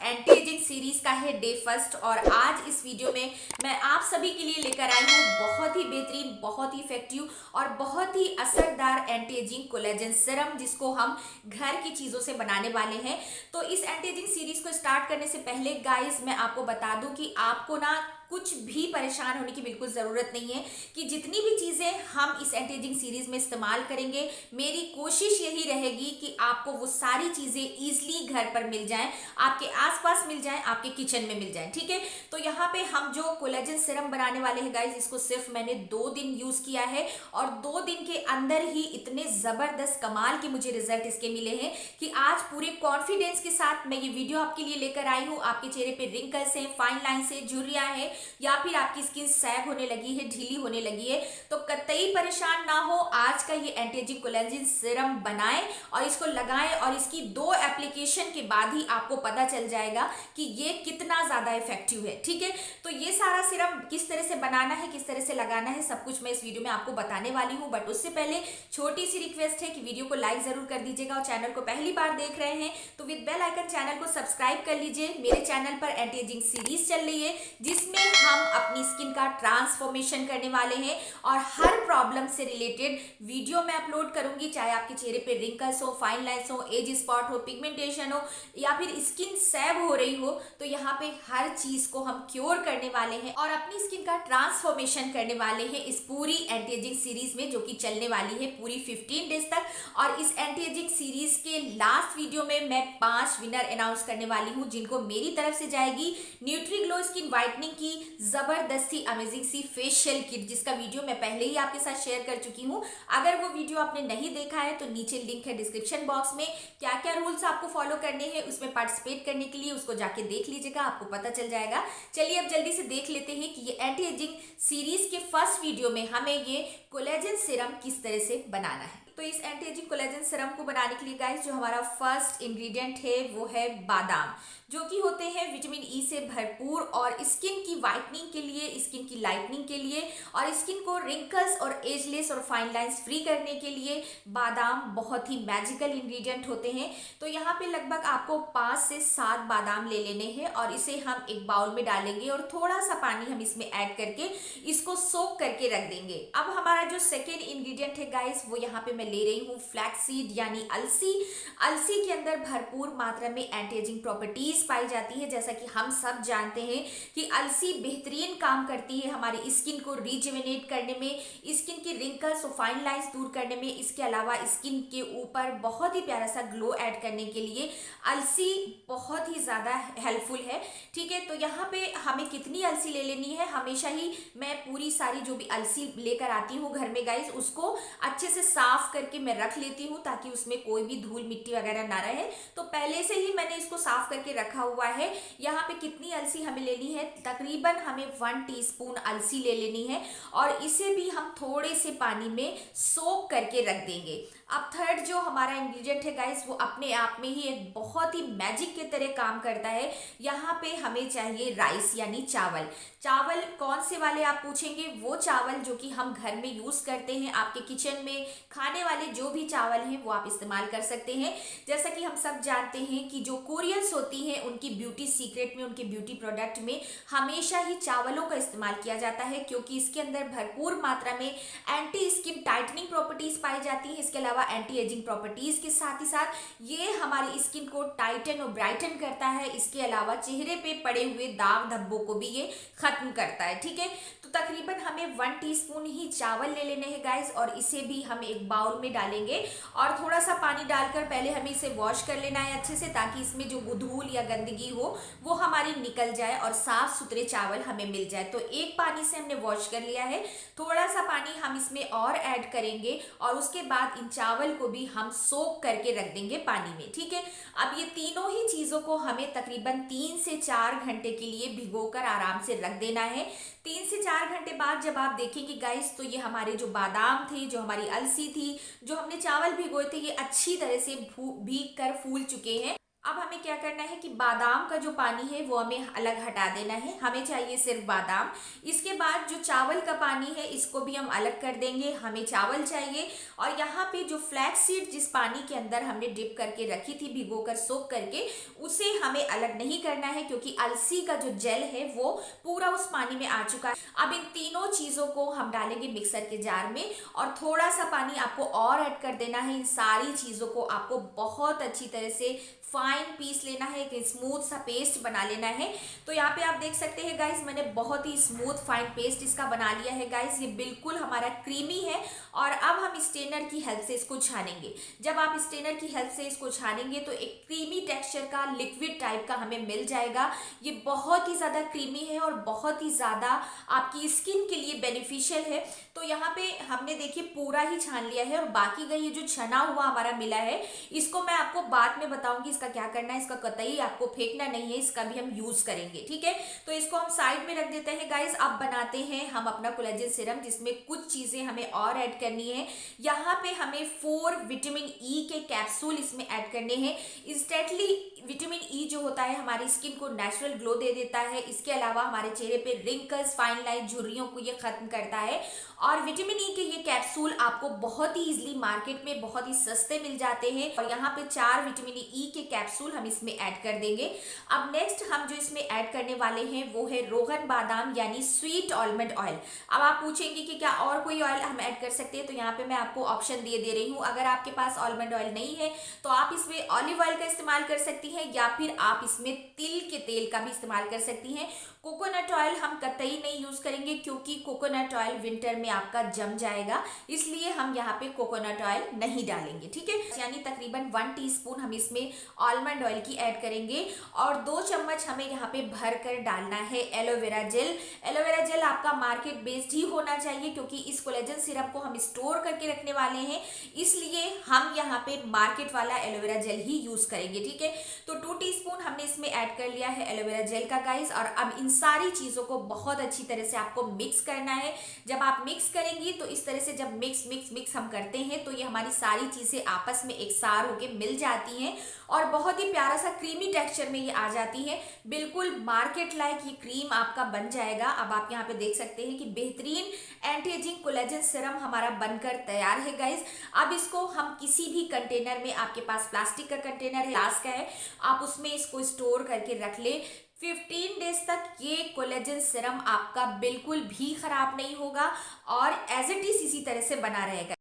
Anti ageing series का है day first. और आज इस वीडियो में मैं आप सभी के लिए लेकर आई हूँ बहुत ही बेहतरीन, बहुत ही इफेक्टिव और बहुत ही असरदार एंटी एजिंग कोलेजन सीरम, जिसको हम घर की चीजों से बनाने वाले हैं। तो इस एंटी एजिंग सीरीज को स्टार्ट करने से पहले गाइस मैं आपको बता दूं कि आपको ना कुछ भी परेशान होने की बिल्कुल जरूरत नहीं है कि जितनी भी चीजें हम इस एंटी एजिंग सीरीज में इस्तेमाल करेंगे, मेरी कोशिश यही रहेगी कि आपको वो सारी चीजें इजीली घर पर मिल जाएं, आपके आसपास मिल जाएं, आपके किचन में मिल जाएं। ठीक है, तो यहाँ पे हम जो कोलेजन सीरम बनाने वाले हैं गाइस, इसको सिर्फ मैंने 2 दिन यूज किया है और 2 दिन के अंदर ही इतने जबरदस्त कमाल के मुझे रिजल्ट इसके मिले हैं कि आज पूरे कॉन्फिडेंस के साथ मैं ये वीडियो आपके लिए लेकर आई हूँ। आपके चेहरे पे रिंकल्स हैं, फाइन लाइन से, झुर्रियां हैं, या फिर आपकी स्किन सैग होने लगी है, ढीली होने लगी है, तो कतई परेशान ना हो। आज का ये एंटी एजिंग कोलेजन सीरम बनाएं और इसको लगाएं और इसकी 2 एप्लीकेशन के बाद ही आपको पता चल जाएगा कि ये कितना ज्यादा इफेक्टिव है। ठीक है, तो ये सारा सीरम किस तरह से बनाना है, किस तरह से लगाना है, सब कुछ मैं इस वीडियो में आपको बताने वाली हूँ। बट उससे पहले छोटी सी रिक्वेस्ट है कि वीडियो को लाइक जरूर कर दीजिएगा और चैनल को पहली बार देख रहे हैं तो विद बेल आइकन चैनल को सब्सक्राइब कर लीजिए। मेरे चैनल पर एंटी एजिंग सीरीज चल रही है जिसमें हम अपनी स्किन का ट्रांसफॉर्मेशन करने वाले हैं और हर प्रॉब्लम से रिलेटेड वीडियो मैं अपलोड करूंगी, चाहे आपके चेहरे पे रिंकल्स हो, फाइन लाइंस हो, एज स्पॉट हो, पिगमेंटेशन हो या फिर स्किन सैग हो रही हो, तो यहाँ पे हर चीज को हम क्योर करने वाले हैं और अपनी स्किन का ट्रांसफॉर्मेशन करने वाले हैं इस पूरी एंटी एजिंग सीरीज में, जो कि चलने वाली है पूरी 15 डेज तक। और इस एंटी एजिंग सीरीज के लास्ट वीडियो में मैं 5 विनर अनाउंस करने वाली हूँ, जिनको मेरी तरफ से जाएगी न्यूट्री ग्लो स्किन व्हाइटनिंग की जबरदस्ती अमेजिंग सी फेशियल किट, जिसका वीडियो मैं पहले ही आपके साथ शेयर कर चुकी हूँ। अगर वो वीडियो आपने नहीं देखा है तो नीचे लिंक है डिस्क्रिप्शन बॉक्स में, क्या क्या रूल्स आपको फॉलो करने हैं उसमें पार्टिसिपेट करने के लिए, उसको जाके देख लीजिएगा, आपको पता चल जाएगा। चलिए अब जल्दी से देख लेते हैं कि ये एंटी एजिंग सीरीज के फर्स्ट वीडियो में हमें ये कोलेजन सीरम किस तरह से बनाना है। तो इस एंटी एजिंग कोलेजन सीरम को बनाने के लिए गाइस जो हमारा फर्स्ट इंग्रेडिएंट है वो है बादाम, जो कि होते हैं विटामिन ई से भरपूर और स्किन की वाइटनिंग के लिए, स्किन की लाइटनिंग के लिए और स्किन को रिंकल्स और एजलेस और फाइन लाइंस फ्री करने के लिए बादाम बहुत ही मैजिकल इंग्रेडिएंट होते हैं। तो यहाँ पे लगभग आपको 5 से 7 बादाम ले लेने हैं और इसे हम एक बाउल में डालेंगे और थोड़ा सा पानी हम इसमें ऐड करके इसको सोक करके रख देंगे। अब हमारा जो सेकेंड इंग्रेडिएंट है गाइस, वो यहाँ पे मैं ले रही हूँ फ्लैक्सीड यानी अलसी। अलसी के अंदर भरपूर मात्रा में एंटी एजिंग प्रॉपर्टीज पाई जाती है। जैसा कि हम सब जानते हैं कि अलसी बेहतरीन काम करती है हमारी स्किन को रिजुवेनेट करने में, स्किन की रिंकल्स और फाइन लाइंस दूर करने में, इसके अलावा स्किन के ऊपर बहुत ही प्यारा सा ग्लो ऐड करने के लिए अलसी बहुत ही ज्यादा हेल्पफुल है। ठीक है, तो यहाँ पे हमें कितनी अलसी ले लेनी है, हमेशा ही मैं पूरी सारी जो भी अलसी लेकर आती हूँ घर में गाइस, उसको अच्छे से साफ करके मैं रख लेती हूँ ताकि उसमें कोई भी धूल मिट्टी वगैरह ना रहे। तो पहले से ही मैंने इसको साफ करके रखा हुआ है। यहाँ पे कितनी अलसी हमें लेनी है, तकरीबन हमें 1 टीस्पून अलसी ले लेनी है और इसे भी हम थोड़े से पानी में सोक करके रख देंगे। अब थर्ड जो हमारा इंग्रेडिएंट है गाइस, वो अपने आप में ही एक बहुत ही मैजिक के तरह काम करता है। यहाँ पे हमें चाहिए राइस यानी चावल। चावल कौन से वाले आप पूछेंगे, वो चावल जो कि हम घर में यूज करते हैं, आपके किचन में खाने वाले जो भी चावल हैं वो आप इस्तेमाल कर सकते हैं। जैसा कि हम सब जानते हैं कि जो कोरियंस होती हैं उनकी ब्यूटी सीक्रेट में, उनके ब्यूटी प्रोडक्ट में हमेशा ही चावलों का इस्तेमाल किया जाता है, क्योंकि इसके अंदर भरपूर मात्रा में एंटी स्किन टाइटनिंग प्रॉपर्टीज पाई जाती है। इसके अलावा एंटी एजिंग प्रॉपर्टीज के साथ ही साथ ये हमारी स्किन को टाइटन और ब्राइटन करता है। इसके अलावा चेहरे पे पड़े हुए दाग धब्बों को भी ये खत्म करता है। ठीक है, तो तकरीबन हमें 1 टीस्पून ही चावल ले लेने हैं गाइस और इसे भी हम एक बाउल में डालेंगे और थोड़ा सा पानी डालकर पहले हमें इसे वॉश कर लेना है अच्छे से, ताकि इसमें जो धूल या गंदगी हो वो हमारी निकल जाए और साफ सुथरे चावल हमें मिल जाए। तो एक पानी से हमने वॉश कर लिया है, थोड़ा सा पानी हम इसमें और ऐड करेंगे और उसके बाद इन चावल को भी हम सोक करके रख देंगे पानी में। ठीक है, अब ये तीनों ही चीजों को हमें तकरीबन 3 से 4 घंटे के लिए भिगोकर आराम से रख देना है। 3 से 4 घंटे बाद जब आप देखेंगे गाइस, तो ये हमारे जो बादाम थे, जो हमारी अलसी थी, जो हमने चावल भिगोए थे, ये अच्छी तरह से भीग कर फूल चुके हैं। अब हमें क्या करना है कि बादाम का जो पानी है वो हमें अलग हटा देना है, हमें चाहिए सिर्फ बादाम। इसके बाद जो चावल का पानी है इसको भी हम अलग कर देंगे, हमें चावल चाहिए। और यहाँ पे जो फ्लैक्स सीड जिस पानी के अंदर हमने डिप करके रखी थी, भिगोकर सोख करके, उसे हमें अलग नहीं करना है क्योंकि अलसी का जो जेल है वो पूरा उस पानी में आ चुका है। अब इन तीनों चीजों को हम डालेंगे मिक्सर के जार में और थोड़ा सा पानी आपको और ऐड कर देना है। इन सारी चीजों को आपको बहुत अच्छी तरह से फाइन पीस लेना है, एक स्मूथ सा पेस्ट बना लेना है। तो यहाँ पे आप देख सकते हैं गाइस, मैंने बहुत ही स्मूथ फाइन पेस्ट इसका बना लिया है गाइस। ये बिल्कुल हमारा क्रीमी है। और अब हम स्ट्रेनर की हेल्प से इसको छानेंगे। जब आप स्ट्रेनर की हेल्प से इसको छानेंगे तो एक क्रीमी टेक्सचर का लिक्विड टाइप का हमें मिल जाएगा। ये बहुत ही ज़्यादा क्रीमी है और बहुत ही ज़्यादा आपकी स्किन के लिए बेनिफिशियल है। तो यहाँ पे हमने देखिए पूरा ही छान लिया है और बाकी का ये जो छना हुआ हमारा मिला है इसको मैं आपको बाद में बताऊंगी इसका क्या करना है। इसका कतई आपको फेंकना नहीं है, इसका भी हम यूज करेंगे, ठीक है। तो इसको हम साइड में रख देते हैं गाइस। अब बनाते हैं हम अपना कोलेजन सीरम, जिसमें कुछ चीजें हमें और ऐड करनी है। यहाँ पे हमें 4 विटामिन ई के कैप्सूल इसमें ऐड करने हैं। इंस्टेंटली विटामिन ई जो होता है हमारी स्किन को नेचुरल ग्लो दे देता है। इसके अलावा हमारे चेहरे पे रिंकल्स, फाइन लाइन, झुर्रियों को ये खत्म करता है। और विटामिन ई के ये कैप्सूल आपको बहुत ही इजीली मार्केट में बहुत ही सस्ते मिल जाते हैं। और यहाँ पे 4 विटामिन ई के कैप्सूल हम इसमें ऐड कर देंगे। अब नेक्स्ट हम जो इसमें ऐड करने वाले हैं वो है रोगन बादाम यानी स्वीट आलमंड ऑयल। अब आप पूछेंगे कि क्या और कोई ऑयल हम ऐड कर सकते हैं, तो यहाँ पे मैं आपको ऑप्शन दे रही हूँ। अगर आपके पास आलमंड ऑयल नहीं है तो आप इसमें ऑलिव ऑयल का इस्तेमाल कर सकती हैं या फिर आप इसमें तिल के तेल का भी इस्तेमाल कर सकती हैं। कोकोनट ऑयल हम कतई नहीं यूज करेंगे क्योंकि कोकोनट ऑयल विंटर में आपका जम जाएगा, इसलिए हम यहाँ पे कोकोनट ऑयल नहीं डालेंगे, ठीक है। यानी तकरीबन 1 टीस्पून हम इसमें आलमंड ऑयल की ऐड करेंगे और 2 चम्मच हमें यहाँ पे भर कर डालना है एलोवेरा जेल। एलोवेरा जेल आपका मार्केट बेस्ड ही होना चाहिए क्योंकि इस कोलेजन सिरप को हम स्टोर करके रखने वाले हैं, इसलिए हम यहाँ पे मार्केट वाला एलोवेरा जेल ही यूज करेंगे, ठीक है। तो 2 टीस्पून हमने इसमें ऐड कर लिया है एलोवेरा जेल का गाइस। और अब इन सारी चीजों को बहुत अच्छी तरह से आपको मिक्स करना है। जब आप मिक्स करेंगी तो इस तरह से जब मिक्स हम करते हैं तो ये हमारी सारी चीजें आपस में एक सार होके मिल जाती हैं और बहुत ही प्यारा सा क्रीमी टेक्सचर में ये आ जाती है। बिल्कुल मार्केट लाइक ये क्रीम आपका बन जाएगा। अब आप यहाँ पे देख सकते हैं कि बेहतरीन एंटी एजिंग कोलेजन सीरम हमारा बनकर तैयार है गाइस। अब इसको हम किसी भी कंटेनर में, आपके पास प्लास्टिक का कंटेनर है, ग्लास का है, आप उसमें इसको स्टोर करके रख ले। 15 डेज तक ये कोलेजन सीरम आपका बिल्कुल भी खराब नहीं होगा और एज इट इज इसी तरह से बना रहेगा।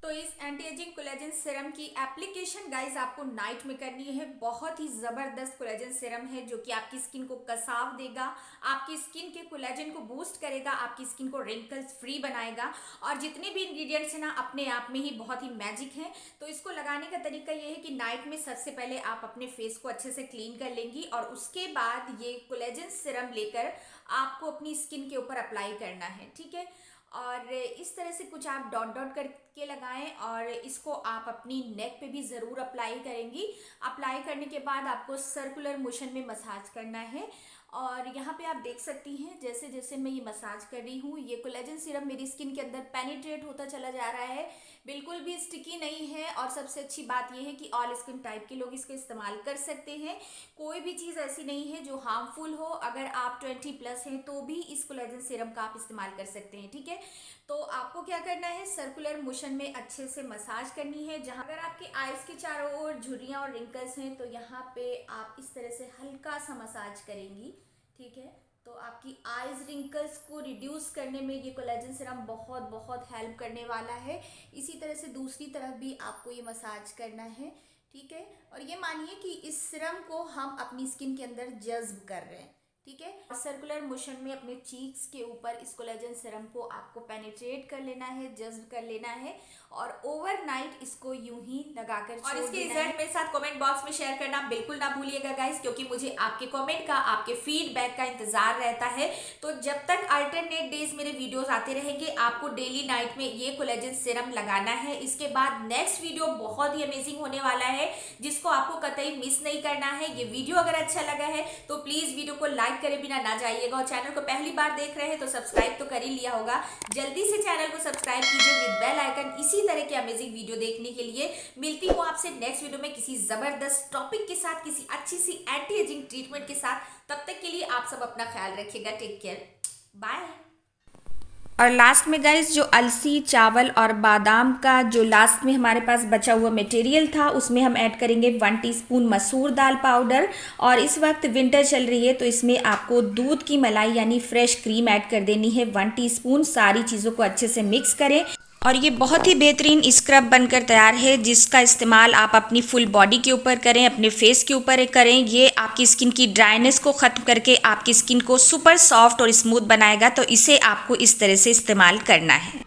तो इस एंटी एजिंग कोलेजन सीरम की एप्लीकेशन गाइस आपको नाइट में करनी है। बहुत ही ज़बरदस्त कोलेजन सीरम है जो कि आपकी स्किन को कसाव देगा, आपकी स्किन के कोलेजन को बूस्ट करेगा, आपकी स्किन को रिंकल्स फ्री बनाएगा। और जितने भी इंग्रेडिएंट्स हैं ना अपने आप में ही बहुत ही मैजिक हैं। तो इसको लगाने का तरीका ये है कि नाइट में सबसे पहले आप अपने फेस को अच्छे से क्लीन कर लेंगी और उसके बाद ये कोलेजन सीरम लेकर आपको अपनी स्किन के ऊपर अप्लाई करना है, ठीक है। और इस तरह से कुछ आप डॉट डॉट करके लगाएं और इसको आप अपनी नेक पे भी ज़रूर अप्लाई करेंगी। अप्लाई करने के बाद आपको सर्कुलर मोशन में मसाज करना है। और यहाँ पे आप देख सकती हैं जैसे जैसे मैं ये मसाज कर रही हूँ ये कोलेजन सीरम मेरी स्किन के अंदर पेनिट्रेट होता चला जा रहा है, बिल्कुल भी स्टिकी नहीं है। और सबसे अच्छी बात यह है कि ऑल स्किन टाइप के लोग इसका इस्तेमाल कर सकते हैं। कोई भी चीज़ ऐसी नहीं है जो हार्मफुल हो। अगर आप 20+ हैं तो भी इस कोलेजन सीरम का आप इस्तेमाल कर सकते हैं, ठीक है। तो आपको क्या करना है, सर्कुलर मोशन में अच्छे से मसाज करनी है। जहाँ अगर आपके आइज़ के चारों ओर झुर्रियाँ और रिंकल्स हैं तो यहाँ पे आप इस तरह से हल्का सा मसाज करेंगी, ठीक है। तो आपकी आइज रिंकल्स को रिड्यूस करने में ये कोलेजन सीरम बहुत बहुत हेल्प करने वाला है। इसी तरह से दूसरी तरफ भी आपको ये मसाज करना है, ठीक है। और ये मानिए कि इस सीरम को हम अपनी स्किन के अंदर जज्ब कर रहे हैं, ठीक है। और सर्कुलर मोशन में अपने चीक्स के ऊपर इस कोलेजन सीरम को आपको पेनिट्रेट कर लेना है, जज्ब कर लेना है और ओवरनाइट इसको यूं ही लगाकर और इसके रिजल्ट मेरे साथ कमेंट बॉक्स में शेयर करना बिल्कुल ना भूलिएगा गाइस, क्योंकि मुझे आपके कमेंट का, आपके फीडबैक का इंतजार रहता है। तो जब तक अल्टरनेट डेज मेरे वीडियोस आते रहेंगे आपको डेली नाइट में ये कोलेजन सीरम लगाना है। इसके बाद नेक्स्ट वीडियो बहुत ही अमेजिंग होने वाला है जिसको आपको कतई मिस नहीं करना है। ये वीडियो अगर अच्छा लगा है तो प्लीज वीडियो को लाइक करे बिना ना जाइएगा और चैनल को पहली बार देख रहे हैं तो सब्सक्राइब तो कर ही लिया होगा। जल्दी से चैनल को सब्सक्राइब कीजिए विद बेल आइकन। इसी इसी तरह के अमेजिंग वीडियो देखने के लिए मिलती हूँ आपसे नेक्स्ट वीडियो में किसी जबरदस्त टॉपिक के साथ, किसी अच्छी सी एंटी एजिंग ट्रीटमेंट के साथ। तब तक के लिए आप सब अपना ख्याल रखिएगा। Take care, bye. और लास्ट में गाइस, जो अलसी, चावल और बादाम का जो लास्ट में हमारे पास बचा हुआ मटेरियल था, उसमें हम ऐड करेंगे 1 टीस्पून मसूर दाल पाउडर। और इस वक्त विंटर चल रही है तो इसमें आपको दूध की मलाई यानी फ्रेश क्रीम ऐड कर देनी है 1 टीस्पून। सारी चीज़ों को अच्छे से मिक्स करें और ये बहुत ही बेहतरीन स्क्रब बनकर तैयार है, जिसका इस्तेमाल आप अपनी फुल बॉडी के ऊपर करें, अपने फेस के ऊपर करें। ये आपकी स्किन की ड्राइनेस को ख़त्म करके आपकी स्किन को सुपर सॉफ्ट और स्मूथ बनाएगा। तो इसे आपको इस तरह से इस्तेमाल करना है।